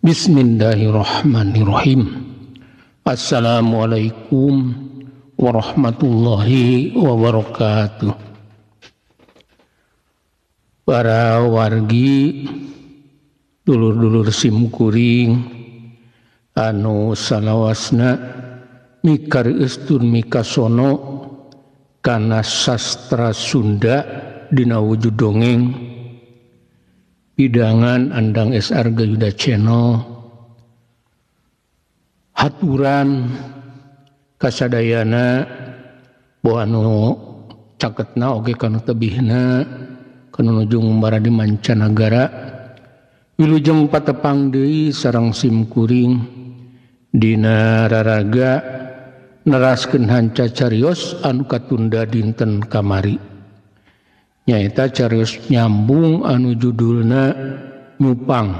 Bismillahirrahmanirrahim. Assalamualaikum warahmatullahi wabarakatuh. Para wargi dulur-dulur simkuring anu salawasna mikarieustun mikasono kana sastra Sunda dina wujud dongeng hidangan Andang S. Arga Yuda Channel. Haturan kasadayana bahwa anu caketna oge kanu tebihna kanu nuju ngumbara di mancanagara wilujeng patepang deui sareng simkuring dina raraga neraskeun hanca carios anu katunda dinten kamari. Nyaeta carios nyambung anu judulna Nyupang.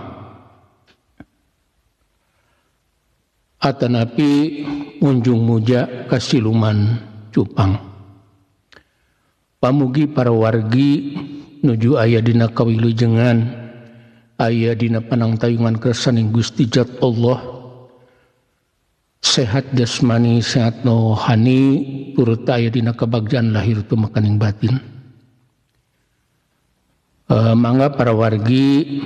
Atanapi unjung muja kasiluman cupang. Pamugi para wargi nuju aya dina kawilujengan, aya dina panangtayungan kersaning Gusti Zat Allah, sehat jasmani sehat rohani turut aya dina kabagjaan lahir tumekaning batin. Mangga para wargi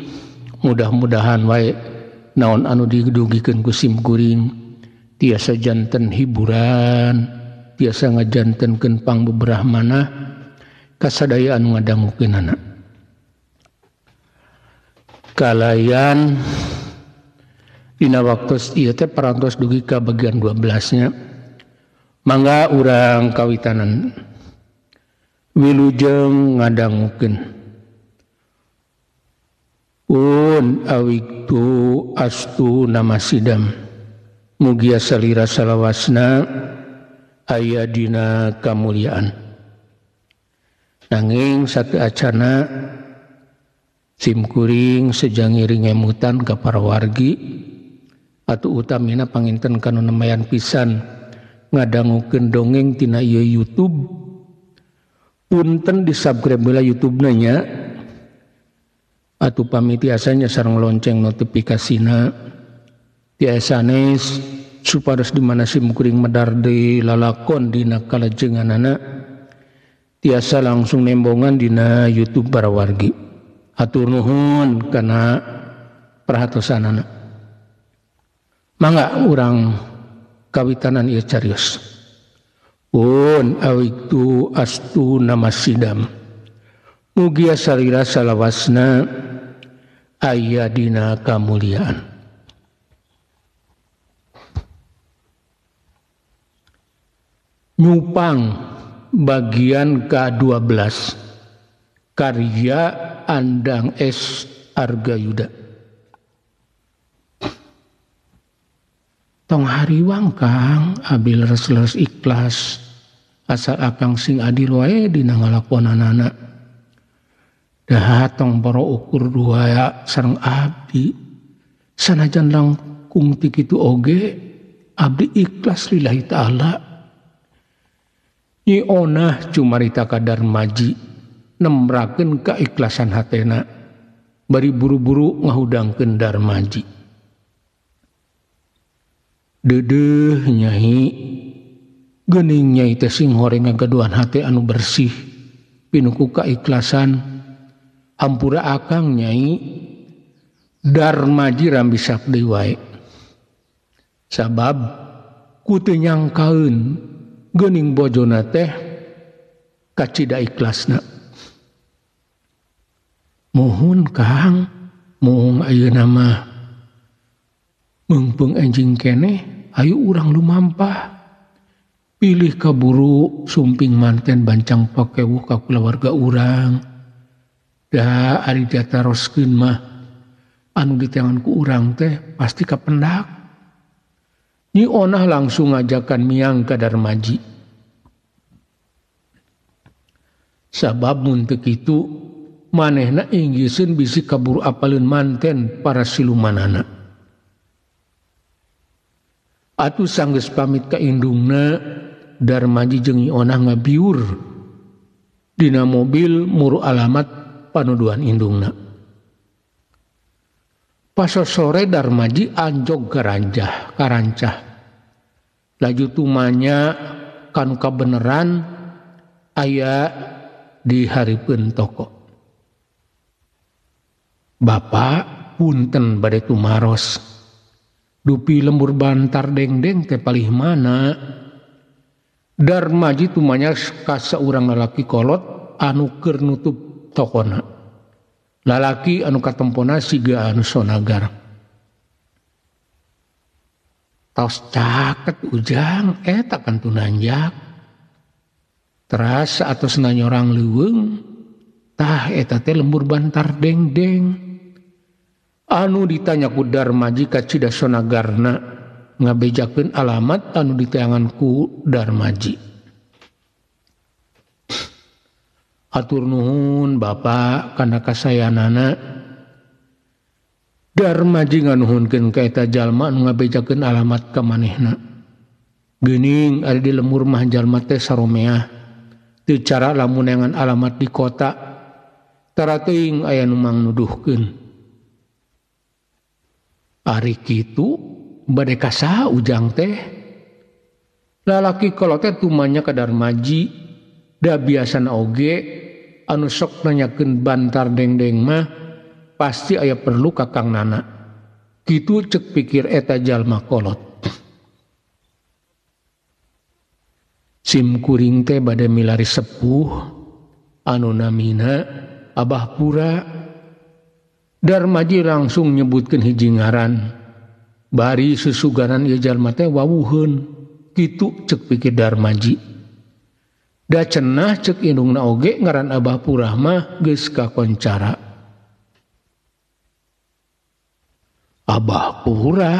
mudah-mudahan wae naon anu didugikeun ku simkuring tiasa janten hiburan, tiasa ngajantenkeun pangbeberahmana kasadaya anu ngadangukeunana. Kalayan dina waktu ieu teh parantos dugi ka bagian 12-nya. Mangga urang kawitanan wilujeng ngadangukeun. Un awiktu astu namasidam mugia salira salawasna aya dina kamuliaan. Nanging sateacana simkuring sejangiring ngemutan ka para wargi atuh utamina panginten kanu nemayan pisan ngadangukeun dongeng tina ieu YouTube. Punten di subscribe heula YouTube-na nya atuh pamitiasanya sareng lonceng notifikasina tiasane supados di mana simkuring medar di lalakon dina kalajenganana tiasa langsung nembongan dina YouTube para wargi. Hatur nuhun kana perhatosanana. Mangga urang kawitanan ieu carios. Un awiktu astu namasidam mugia salira salawasna aya dina kamuliaan. Nyupang bagian ke-12 karya Andang S. Arga Yuda. Tong hariwang Kang abil leres-leres ikhlas asal akang sing adil wae dina ngalakonanana. Dahatong para ukur dua sareng abdi sanajan langkung ti kitu oge abdi ikhlas lillahi ta'ala. Nyi onah cumarita kadar maji nembrakeun kaikhlasan hatena bari buru-buru ngahudangkeun darmaji. Deudeuh nyai geuning nyai teh sing horeng ngagaduhan hate anu bersih pinuku kaikhlasan. Hampura akang nyai darmaji rambisak deui wae. Sabab ku teu nyangkaeun geuning bojona teh kacida ikhlasna. Muhun Kang, muhung ayeuna mah meungpeung enjing keneh ayo urang lumampah. Pilih kaburu sumping manten bancang pakewuh ka kulawarga urang. Da ari diataroskeun mah anu ditengan ku urang teh pasti kapendak. Nyi onah langsung ngajakan miang ka darmaji. Sabab mun teu kitu manehna inggiseun bisi kaburu apaleun manten para silumanana. Atuh sanggeus pamit ka indungna darmaji jeung Nyi Onah ngabiur dina mobil muru alamat panuduhan indungna. Pasosore Darmaji anjog karancah. Laju tumanya kanu kabeneran aya di hareupeun toko. Bapak punten bade tumaros. Dupi lembur bantar dengdeng teh palih mana. Darmaji tumanya ka saurang lalaki kolot anu keur nutup tokona. Lalaki anu katempona siga anu sonagar. Tos caket ujang eta kan tunanjak. Teras atos nanyorang leuweung tah eta teh lembur bantar dengdeng. Anu ditanya ku Darmaji ka cida sonagarna ngabejakeun alamat anu diteangan ku Darmaji. Atur nuhun Bapak kana kasayanana. Darmaji nganuhunkeun ka eta jalma anu ngabejakeun alamat ka manehna. Geuning ari di lembur mah jalma teh saromeah. Teu cara lamun neangan alamat di kota. Tara teuing aya nu mangnuduhkeun. Ari kitu bade ka saha ujang teh? Lalaki kolot teh tumanya ka Darmaji da biasana oge anu sok nanyakeun bantar dengdeng mah pasti aya perlu ka Kang Nana. Kitu cek pikir eta jalma kolot. Sim kuring teh bade milari sepuh anu namina Abah Pura. Darmaji langsung nyebutkeun hiji ngaran. Bari susuganan ieu jalma teh wawuheun. Kitu cek pikir Darmaji. Da cenah cek indungna oge ngaran Abah Pura mah geus kakoncara. Abah Pura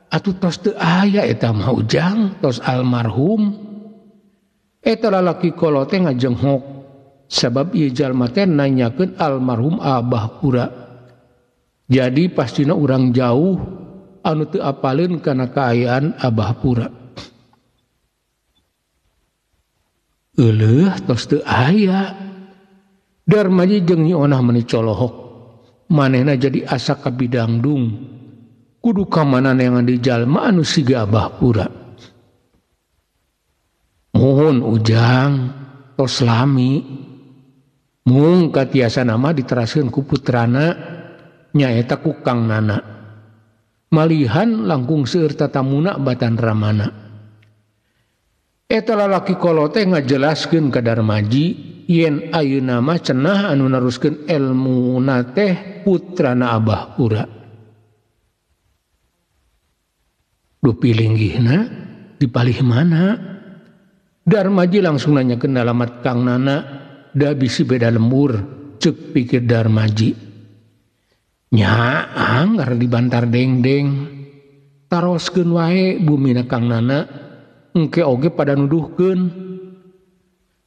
atuh tos teu aya eta mah ujang, tos almarhum. Eta lalaki kolot teh ngajenghok sabab ieu jalma teh nanyakeun almarhum Abah Pura. Jadi pastina urang jauh anu teu apaleun kana kaayaan Abah Pura. Euleuh tos teu aya. Darmaji jeung Nyi Onah meuni colohok. Manehna jadi asa kabidangdung. Kudu ka mana neangan di jalma anu siga Abah Pura. Mohon ujang tos lami. Mung katiasa nama diteraskeun ku putrana nyaeta ku Kang Nana. Malihan langkung seueur tatamuna batan ramana. Eta lalaki kolot teh ngajelaskeun ka Darmaji yen ayeuna mah cenah anu naruskeun elmuna teh putrana Abah Pura. Dupi linggihna dipalih mana? Darmaji langsung nanyakeun alamat Kang Nana da bisi beda lembur cek pikir Darmaji. Nyaang gara di bantar dengdeng. Taroskeun wae bumina Kang Nana engke oge pada nuduhkeun.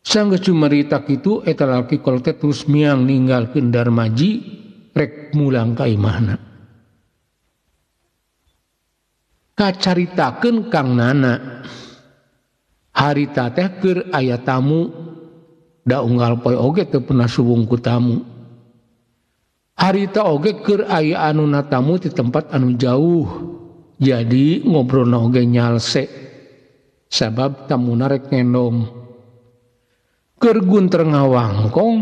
Sanggeus cumarita kitu eta lalaki kolot teh terus miang ninggalkeun Darmaji rek mulang ka imahna. Kacaritakeun Kang Nana. Harita teh keur aya tamu da unggal poe oge teu pernah subung ku tamu. Harita oge keur aya anu natamu di tempat anu jauh. Jadi ngobrolna oge nyalse. Sabab tamuna rek ngendong. Keur gunter ngawangkong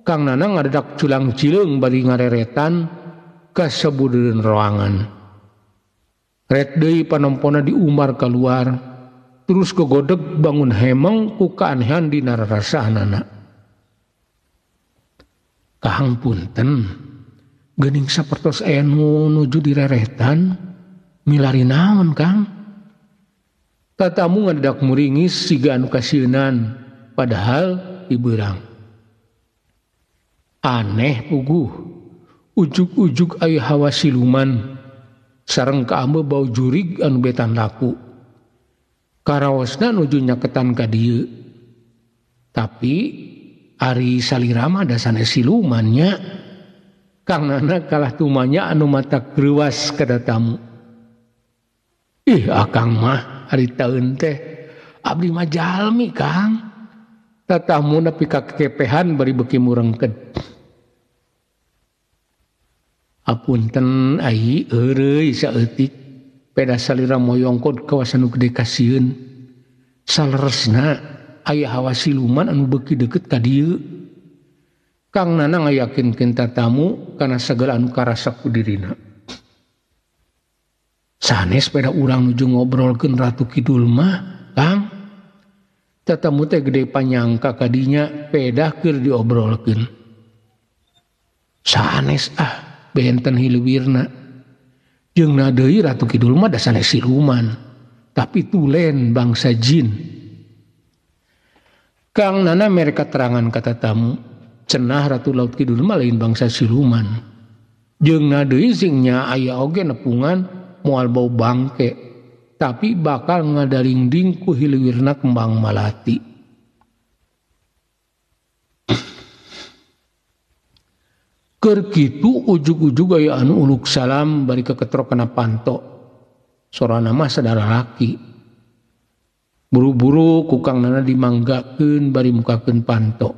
Kang Nana ngadadak culang cileung bari ngareretan ka sabudeureun roangan. Ret deui panompona diumbar keluar. Terus kegodeg bangun hemeng ku kaanehan dina rarasaanana. Kahang punten, geuning sapertos aya nu nuju direretan, milari naon Kang? Tatamu ngadadak muringis siga anu kasieunan, padahal dibeurang. Aneh puguh, ujug-ujug aya hawa siluman, sareng kaambeu bau jurig anu betan laku. Karaosna nuju nyaketan ka dieu. Tapi ari salirama da sanes silumannya. Kang Nana kalah tumanya anu mata kreuwas kada tamu. Ih akang mah ari taeun teh abdi mah jalmi Kang. Tatamuna pika kekepehan bari beuki murengked. Apunten ai eureui saeutik peda salira moyongkod kawasan nu gede kasieun. Saleresna aya hawa siluman anu beuki deukeut ka dieu. Kang Nana ngayakinkeun tatamu kana sagala anu karasa ku dirina. Sanes peda urang nuju ngobrolkeun Ratu Kidul mah, Kang. Tatamu teh gede panyangka kadinya peda keur diobrolkeun. Sanes benten hileuwirna. Jeung deui Ratu Kidul mah da sanes siluman, tapi tulen bangsa jin. Kang Nana mere katerangan ka tatamu, cenah Ratu Laut Kidul mah lain bangsa siluman. Jeung deui sing nya aya oge nepungan moal bau bangke, tapi bakal ngadaringding ku hileuwirna kembang malati. Keur kitu ujug-ujug aya anu uluk salam bari keketrok kana panto. Sorana mah sadara laki. Buru-buru ku Kang Nana dimanggakeun bari mukakeun panto.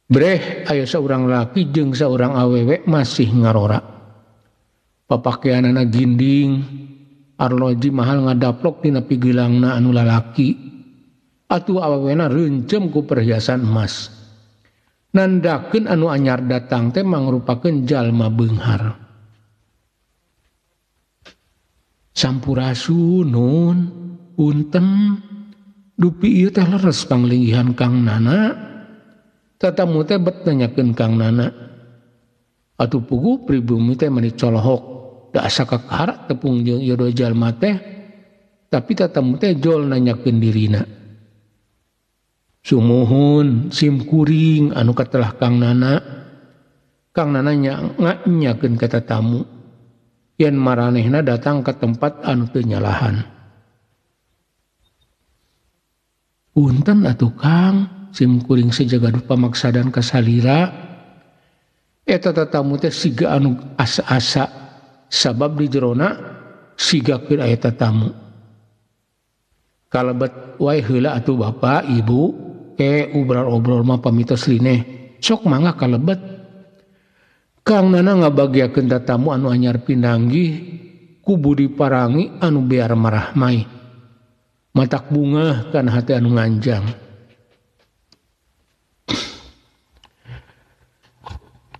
Breh aya saurang laki jeung saurang awewe masih ngarora. Papakeanana ginding, arloji mahal ngadaplok tina pigilangna anu lalaki. Atuh awewena reuncem ku perhiasan emas. Nandakeun anu anyar datang teh mangrupakeun jalma beunghar. Sampurasun nun, punten, dupi ieu teh leres panglinggihan Kang Nana. Tatamu teh bet nanyakeun Kang Nana. Atuh puguh pribumi teh mani colohok, da asa kakara tepung jeung ieu dua jalma teh, tapi tatamu teh jol nanyakeun dirina. Sumuhun sim kuring anu katelah Kang Nana. Kang Nana nyanyakeun ka tatamu yen maranehna datang ke tempat anu teu nyalahan. Punten atuh Kang, sim kuring sajagaduh pamaksadan ka salira. Eta tatamu teh siga anu asa-asa sabab di jerona siga keur aya tatamu. Kalebet wae heula atuh Bapak Ibu. Obrol-obrol mah pamitos lineh sok mangga kalebet. Kang Nana ngabagiakeun tatamu anu anyar pinanggih ku budi parangi anu bear marahmai, matak bunga kana hati anu nganjang.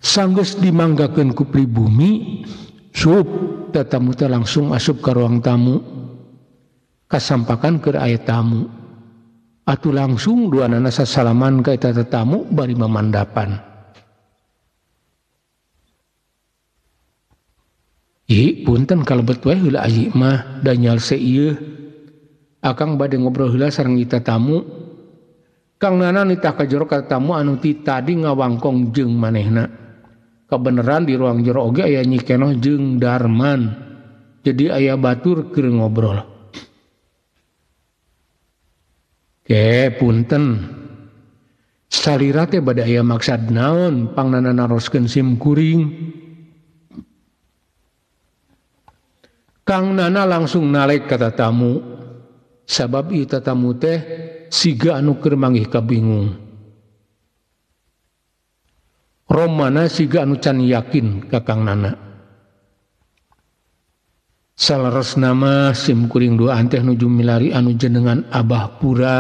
Sanggeus dimanggakeun ku pribumi, sup tatamu teh langsung asup ka ruang tamu, kasampakan keur aya tamu. Atuh langsung duanana sasalaman ka eta tatamu bari mamandapan. Punten kalebet wae heula ayi mah da nyalse ieu. Akang bade ngobrol heula sareng ita tamu. Kang Nana nitah ka jero ka tamu anu ti tadi ngawangkong jeung manehna. Kabeneran di ruang jero oge aya Nyi Kenoh jeung Darman. Jadi aya batur keur ngobrol. Punten. Salira teh bade aya maksad naon pangnana naroskeun sim kuring. Kang Nana langsung nalek ka tatamu. Sabab ieu tatamu teh siga anu keur manggih kabingung. Romana siga anu can yakin ka Kang Nana. Saleresna mah sim kuring duaan teh nuju milari anu jenengan Abah Pura,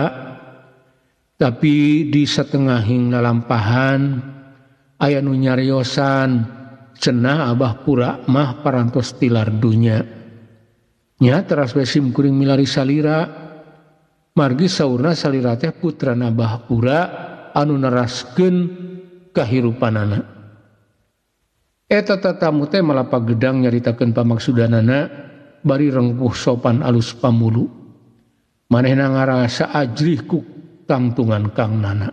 tapi di satengahing lalampahan aya nu nyariosan cenah Abah Pura mah parantos tilar dunya. Nya teras we sim kuring milari salira, margi saurna salira teh putrana Abah Pura anu neraskeun kahirupanana. Eta tatamu teh malapa gedang nyaritakeun pamaksudanana bari rengkuh sopan alus pamulu. Manehna ngarasa ajrih ku tangtungan Kang Nana.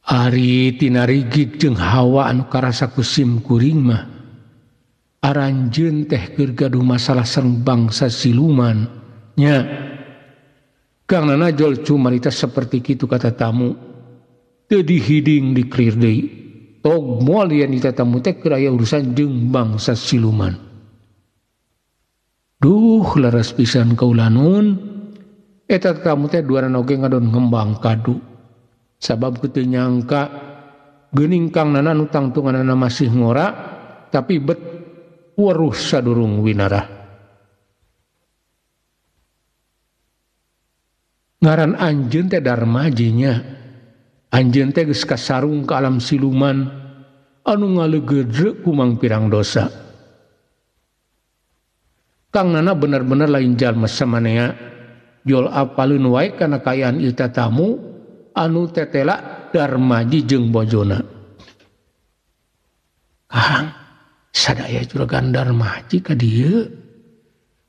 Ari tinarigid jeung hawa anu karasa ku sim kuring mah aranjeun teh keur gaduh masalah sareng bangsa siluman nya. Kang Nana jol cumarita saperti kitu kata tamu. Teu dihiding diklir deui. Tog moal yen ita tamu teh keur aya urusan jeung bangsa siluman. Duh leres pisan kaula nun. Eta tamu teh duanan oge ngadon ngembang kadu. Sabab teu nyangka geuning Kang Nana nu tangtunganana masih ngora tapi bet weruh sadurung winarah. Ngaran anjeun teh Darmaji nya. Anjeun teh geus kasarung ka alam siluman anu ngaleugedre ku mang pirang dosa. Kang Nana bener-bener lain jalma samanea jol apaleun wae kana kaayaan ieu tamu anu tetela Darmaji jeung bojona. Kang, sadaya juragan Darmaji ka dieu.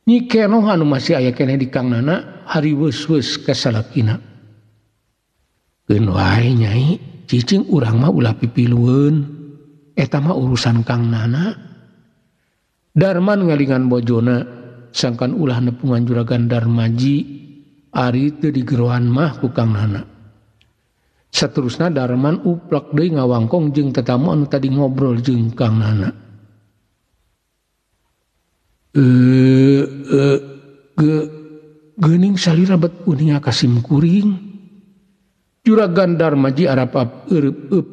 Nyi kenoh anu masih aya keneh di Kang Nana hariweus-weus kasalakina. Keun wae Nyai, cicing urang mah ulah pipilueun. Eta mah urusan Kang Nana. Darman ngalingan bojona sangkan ulah nepungan juragan Darmaji ari teu digerohan mah ku Kang Nana. Saterusna Darman uplak deui ngawangkong jeung tetamu anu tadi ngobrol jeung Kang Nana. Geuning salira bet uning akasim kuring. Juragan Darmaji arap eueup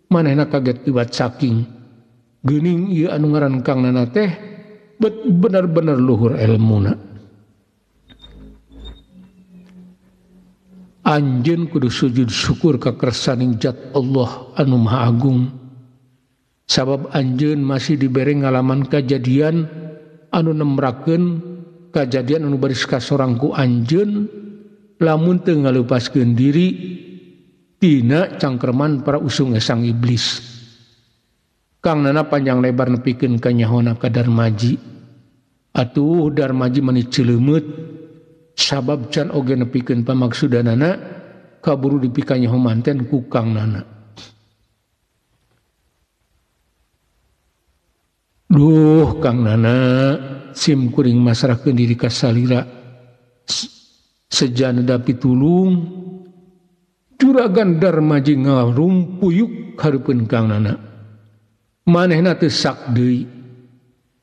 manehna kaget tibat saking. Geuning ieu anu ngaran Kang Nana teh bet bener-bener luhur elmuna. Anjeun kudu sujud syukur ka kersaning zat Allah anu Maha Agung. Sabab anjeun masih dibere ngalaman kejadian anu nembrakeun kejadian anu baris kasorang ku anjeun lamun teu ngaleupaskeun diri tina cangkreman para usung esang iblis. Kang Nana panjang lebar nepikeun kanyahona ka Darmaji. Atuh Darmaji mani ceuleumut sabab can oge nepikeun pamaksudanana kaburu dipikanyaho manten ku Kang Nana. Duh Kang Nana sim kuring masrahkeun diri ka salira sejaneda pitulung. Juragan Darmaji ngarumpuyuk hareupeun Kang Nana. Manehna teu sak deui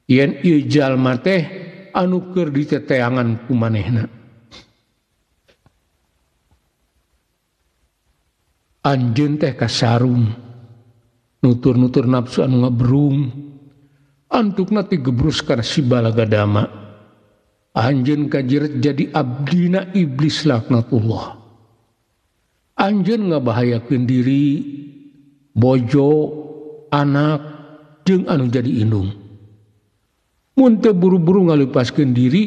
yen ieu jalma teh anu keur diteteangan ku manehna. Anjeun teh kasarung nutur-nutur nafsu anu ngabrung antukna ti gebrus kana si balagadama. Anjeun kajiret jadi abdina iblis laknatullah. Anjeun ngabahayakeun diri, bojo, anak jeung anu jadi indung. Mun teu buru-buru ngaleupaskeun diri,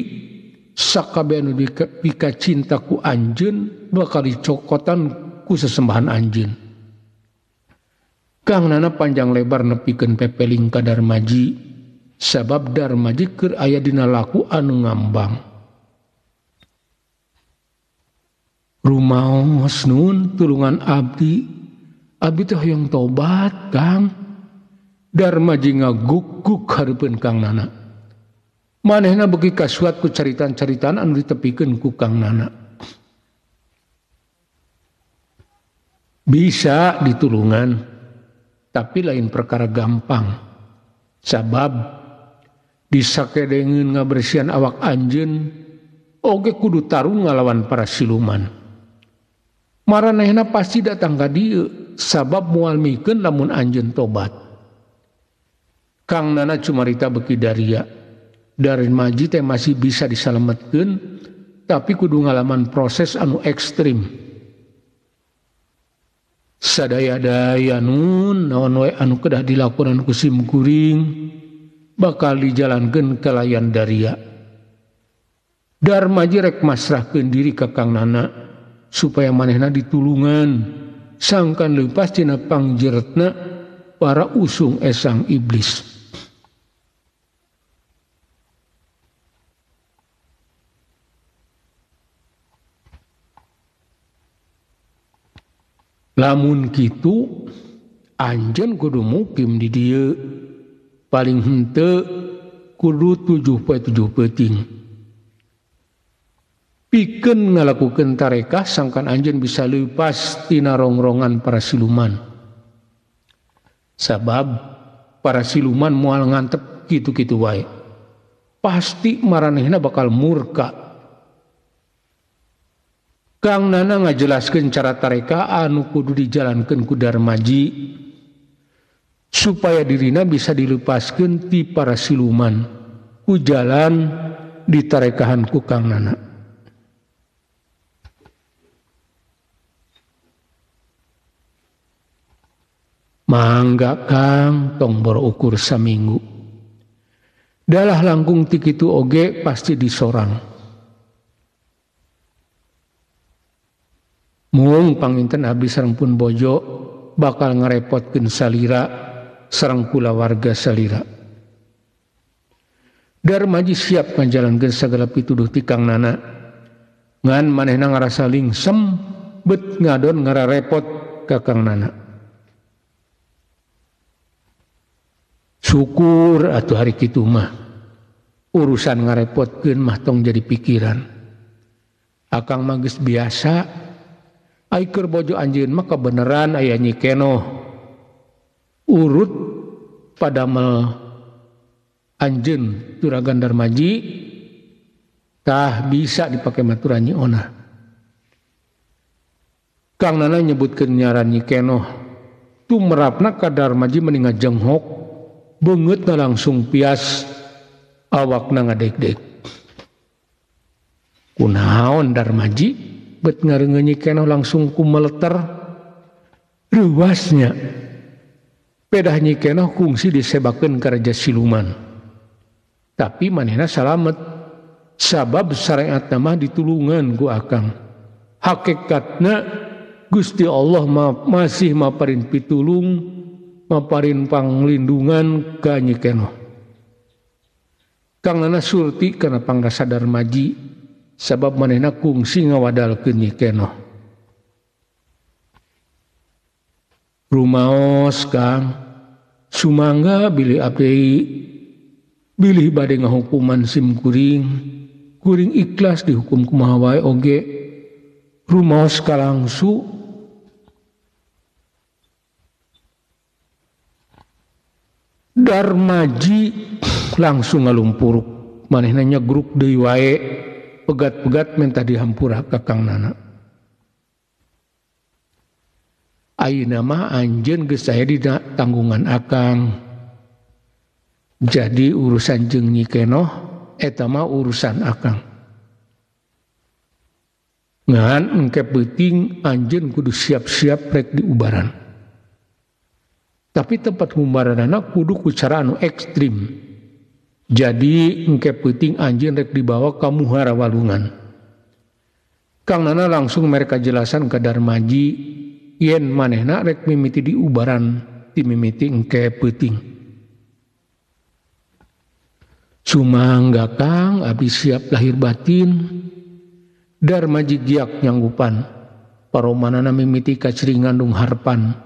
sakabeh anu dipika cinta ku anjeun bakal dicokotan ku sesembahan anjeun. Kang Nana panjang lebar nepikeun pepeling ka Darmaji sabab Darmaji keur aya dina laku anu ngambang. Rumaos nun tulungan abdi teh hoyong tobat Kang. Darmaji ngaguk-guk hareupeun Kang Nana. Manehna beuki kasuat ku caritan-caritaan anu ditepikeun ku Kang Nana. Bisa ditulungan, tapi lain perkara gampang. Sabab disakedengeun ngabersihan awak anjeun oge kudu tarung ngalawan para siluman. Maranehna pasti datang ka dieu sabab moal mikeun lamun anjeun tobat. Kang Nana cumarita beuki daria. Darmaji teh masih bisa disalametkeun tapi kudu ngalaman proses anu ekstrim. Sadaya-daya nun naon wae anu kedah dilakonan ku sim kuring bakal dijalankeun ka layan daria. Darmaji rek masrahkeun diri ka Kang Nana supaya manehna ditulungan sangkan leupas tina pangjeretna para usung esang iblis. Lamun kitu anjeun kudu mukim di dieu paling henteu kudu 7 peuting. Pikeun ngalakukeun tarekah sangkan anjeun bisa leupas tina rongrongan para siluman. Sabab para siluman moal ngantep kitu-kitu wae. Pasti maranehna bakal murka. Kang Nana ngajelaskeun cara tarekah anu kudu dijalankeun ku Darmaji supaya dirina bisa dilepaskeun ti para siluman ku jalan ditarekahan ku Kang Nana. Mangga Kang tong boro ukur saminggu. Dalah langkung ti kitu oge pasti disorang. Mung panginten abdi sareng pun bojo bakal ngarepotkeun salira sareng kulawarga salira. Darmaji siap ngajalankeun sagala pituduh ti Kang Nana. Ngan manehna ngarasa lingsem bet ngadon ngararepot ka Kang Nana. Syukur atuh hari kitu mah. Urusan ngarepotkeun mah tong jadi pikiran. Akang mah geus biasa. Ai keur bojo anjeun mah kebeneran aya Nyi Kenoh. Urut padamel anjeun Juragan Darmaji tah bisa dipake maturan Nyi Onah. Kang Nana nyebutkeun nyaran Nyi Kenoh. Tumrapna ka Darmaji meni ngajenghok beungeutna langsung pias awakna ngadeg-deg. Kunaon Darmaji? Bet ngareungeun Nyi Kenoh langsung kumeleter reuasnya. Pedah Nyi Kenoh kungsi disebakeun ka Raja Siluman. Tapi manehna salamet sabab syariatna mah ditulungan ku Akang. Hakikatna Gusti Allah masih maparin pitulung, maparin panglindungan ka Nyi Kenoh. Kang Nana surti kana pangrasa Darmaji sabab manehna kungsi ngawadalkeun Nyi Kenoh. Rumaos Kang, sumangga bilih abdi bilih bade ngahukuman sim kuring, kuring ikhlas dihukum kumaha wae oge. Rumaos kalangsu Darmaji langsung ngalumpuruk, manehna nyegruk deui wae. Pegat-pegat minta dihampura ka Kang Nana. Ayeuna mah anjeun geus aya di tanggungan Akang. Jadi urusan jeung Nyi Kenoh eta mah urusan Akang. Ngan engke peuting anjeun kudu siap-siap rek diubaran. Tapi tempat ngumbaranana kudu ku cara anu ekstrim. Jadi engke peuting anjeun rek dibawa ka Muhara Walungan. Kang Nana langsung mereka jelasan ke Darmaji yen manehna rek mimiti diubaran ti mimiti engke peuting. Sumangga Kang abdi siap lahir batin. Darmaji giak nyanggupan paromanana mimiti kaciri ngandung harpan.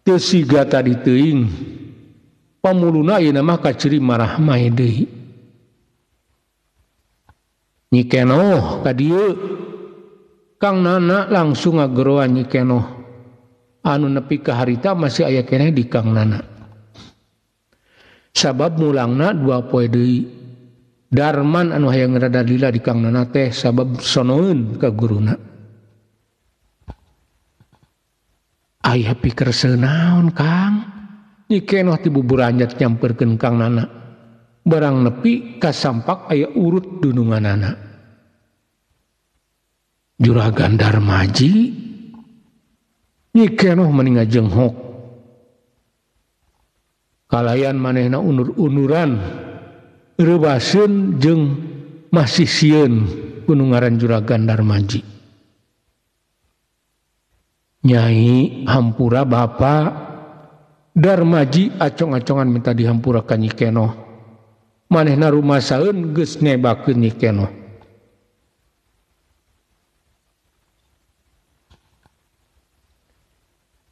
Teu siga tadi teuing. Pamuluna ayeuna mah kaciri marah mae deui. Nyi Kenoh ka dieu Kang Nana langsung ngageroan Nyi Kenoh. Anu nepi ka harita masih aya keneh di Kang Nana. Sabab mulangna 2 poe deui. Darman anu hayang ngadadalila di Kang Nana teh sabab sonoeun ka guruna. Aya pikir senaon Kang? Nyi Kenoh ti buburanjat nyamperkeun Kang Nana. Barang nepi ka sampak aya urut dununganana. Juragan Darmaji Nyi Kenoh meni ngajenghok. Kalayan manehna unur-unuran reubaseun jeung masih sieun kudu ngaran Juragan Darmaji. Nyai hampura Bapak Darmaji acong-acongan minta dihampura ka Nyi Kenoh. Manehna rumasaeun geus nebakeun Nyi Kenoh.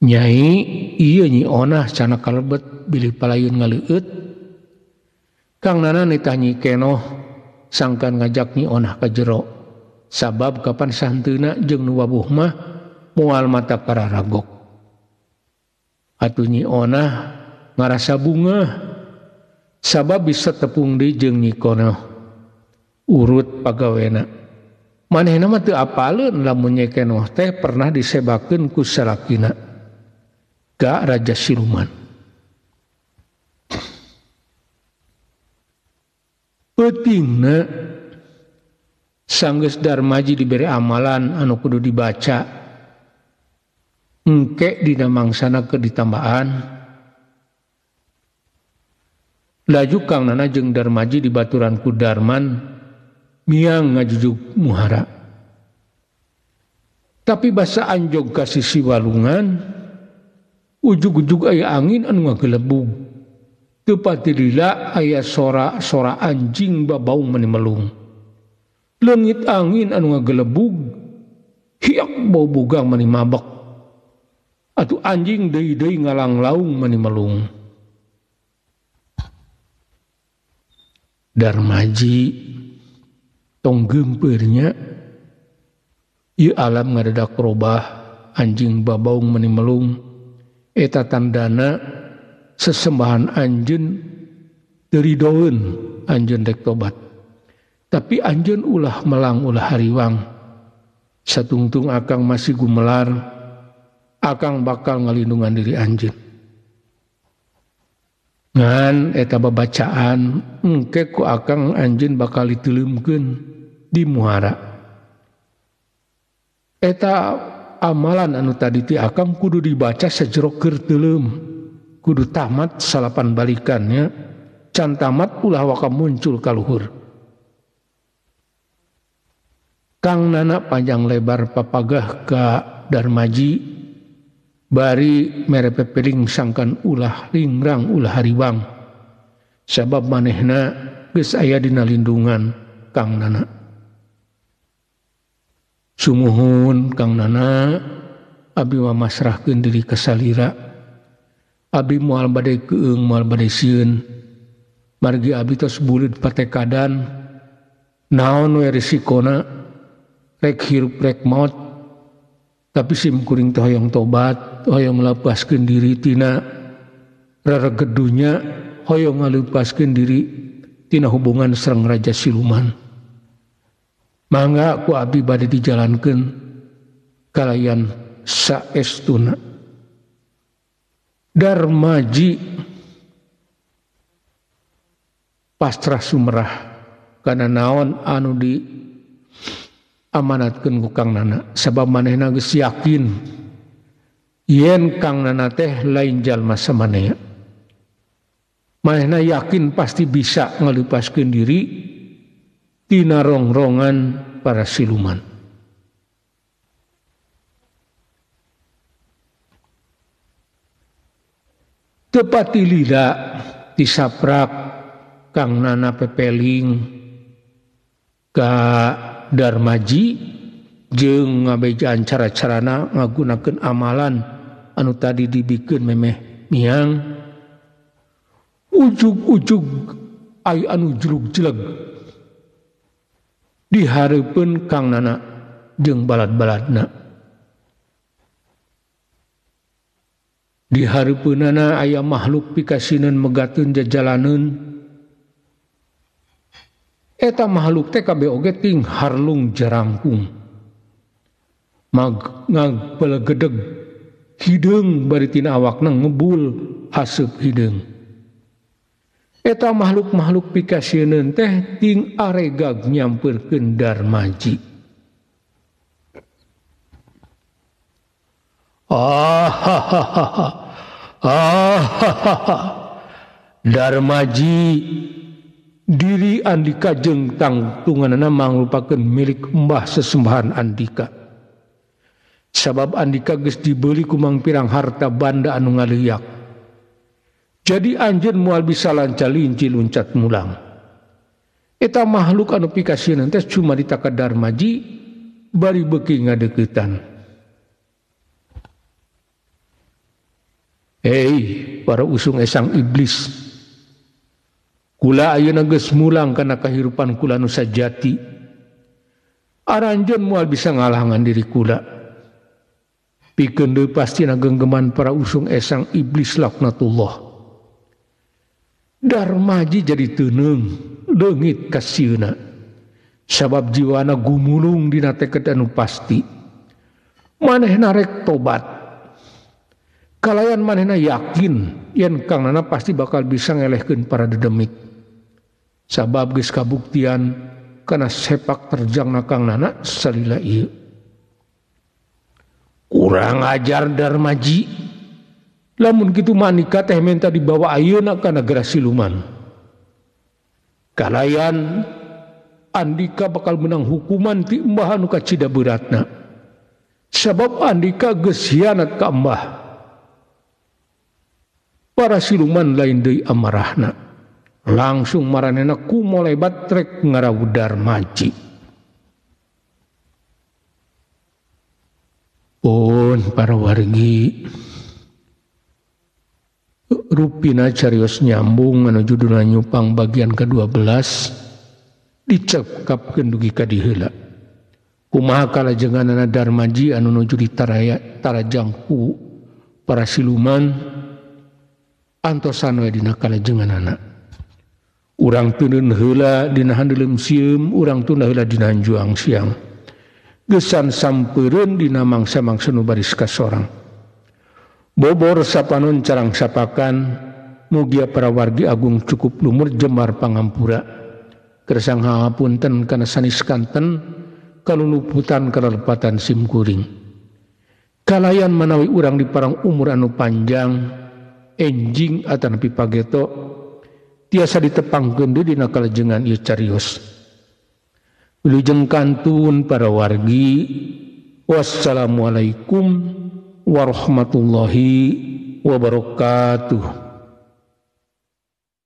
Nyai ieu Nyi Onah cenah kalebet bilih palayun ngaleueut. Kang Nana nitah Nyi Kenoh sangkan ngajak Nyi Onah ka jero. Sabab kapan santeuna jeung nu wabuh mah moal mata kararagok. Atuh Nyi Onah ngarasa bunga sabab bisa tepung deui jeung Nyi Kenoh urut pagawena. Manehna mah teu apaleun lamun Nyi Kenoh teh pernah disebakeun ku salakina ka Raja Siluman. Pentingna sanggeus Darmaji diberi amalan anu kudu dibaca engke dina mangsana keur ditambahan laju Kang Nana jeung Darmaji dibaturan ku Darman miang ngajujuk muhara tapi basa anjog ka sisi walungan ujug-ujug aya angin anu ngagelebug teu pati lila aya sora anjing babaung mani melung leungit angin anu ngagelebug hiak bau bugang mani mabak atuh anjing deui-deui ngalanglaung mani melung. Darmaji tong gempeurnya ieu alam ngadadak robah anjing babaung mani melung eta tandana sesembahan anjeun teu ridoeun anjeun rek tobat tapi anjeun ulah melang ulah hariwang satungtung akang masih gumelar akang bakal ngalindungan diri anjeun ngan eta babacaan engke ku akang anjeun bakal diteuleumkeun di muhara eta amalan anu tadi ti akang kudu dibaca sajero keur teuleum kudu tamat salapan balikannya can tamat ulah waka muncul ka luhur. Kang Nana panjang lebar papagah ka Darmaji bari mere pepeling sangkan ulah lingrang ulah hariwang sabab manehna geus aya dina lindungan Kang Nana. Sumuhun Kang Nana abi mamasrahkeun diri ka salira abi moal bade keung moal bade sieun margi abi tos buleud patekadan naon we risikona rek hirup rek maut tapi sim kuring teh hoyong tobat hoyong melepaskeun diri tina reregedunya hoyong ngalepaskeun diri tina hubungan sareng Raja Siluman mangga ku abdi bade dijalankeun kalayan saestuna. Darmaji pasrah sumerah kana naon anu di amanatkeun ku Kang Nana sabab manehna geus yakin yen Kang Nana teh lain jalma samanea manehna yakin pasti bisa ngalupaskeun diri tina rongrongan para siluman. Tepati lila disaprak Kang Nana pepeling ka Darmaji jeung ngabejaan cara-carana ngagunakeun amalan anu tadi dibikeun memeh miang ujug-ujug aya anu julug-jeleg dihareupeun Kang Nana jeung balad-baladna. Di hareupeunana aya makhluk pikasineun megateun jajalaneun eta makhluk teh kabeh oge ting harlung jarangkung ngagpelegedeg hideung bari tina awakna ngebul haseup hideung eta makhluk-makhluk pikasineun teh ting aregag nyampeurkeun Darmaji. Darmaji diri Andika jeung tangtunganana mangrupakeun milik embah sesembahan Andika sabab Andika geus dibeli ku mang pirang harta banda anu ngaleuyak jadi anjeun moal bisa lanca-linci luncat mulang eta makhluk anu pikasieun teh cuma ditaka Darmaji bari beuki ngadeuketan. Hei para usung esang iblis kula ayeuna geus mulang kana kahirupan kula nu sajati aranjeun moal bisa ngalahangan diri kula pikeun deui pasti genggeman para usung esang iblis laknatullah. Darmaji jadi teuneung leungit ka sieuna sabab jiwana gumulung dina tekad anu pasti manehna rek tobat kalayan manehna yakin yen Kang Nana pasti bakal bisa ngelehkeun para dedemit sabab geus kabuktian kana sepak terjang nakang nana salila ieu. Kurang ajar Darmaji, lamun kitu manika teh menta dibawa ayeuna ka nagara siluman. Kalayan Andika bakal menang hukuman ti embah anu kacida beratna. Sabab Andika geus hianat ka embah. Para siluman lain deui amarahna. Langsung maranena kumoleh batrek ngarawu Darmaji. Pun para wargi rupina carios nyambung anu judulna nyupang bagian ke-12 dicekapkeun dugi ka diheula. Kumaha kalajenganana Darmaji anu nuju di tarajangku para siluman antosan we dina kalajenganana. Urang teuneun heula dina handeuleum sieum, urang tunda heula dina hanjuang siang. Gesan sampeureun dina mangsa-mangsa nu baris kasorang. Bobor sapanon carang sapakan, mugia para wargi agung cukup lumur jembar pangampura. Kersang hapunten kana sanis kanten, kaluluputan kalelepatan simkuring. Kalayan manawi urang di parang umur anu panjang, enjing atanapi pageto, tiasa ditepangkeun deui dina kalajengan ieu carios. Wilujeng kantun para wargi, wassalamualaikum warahmatullahi wabarakatuh.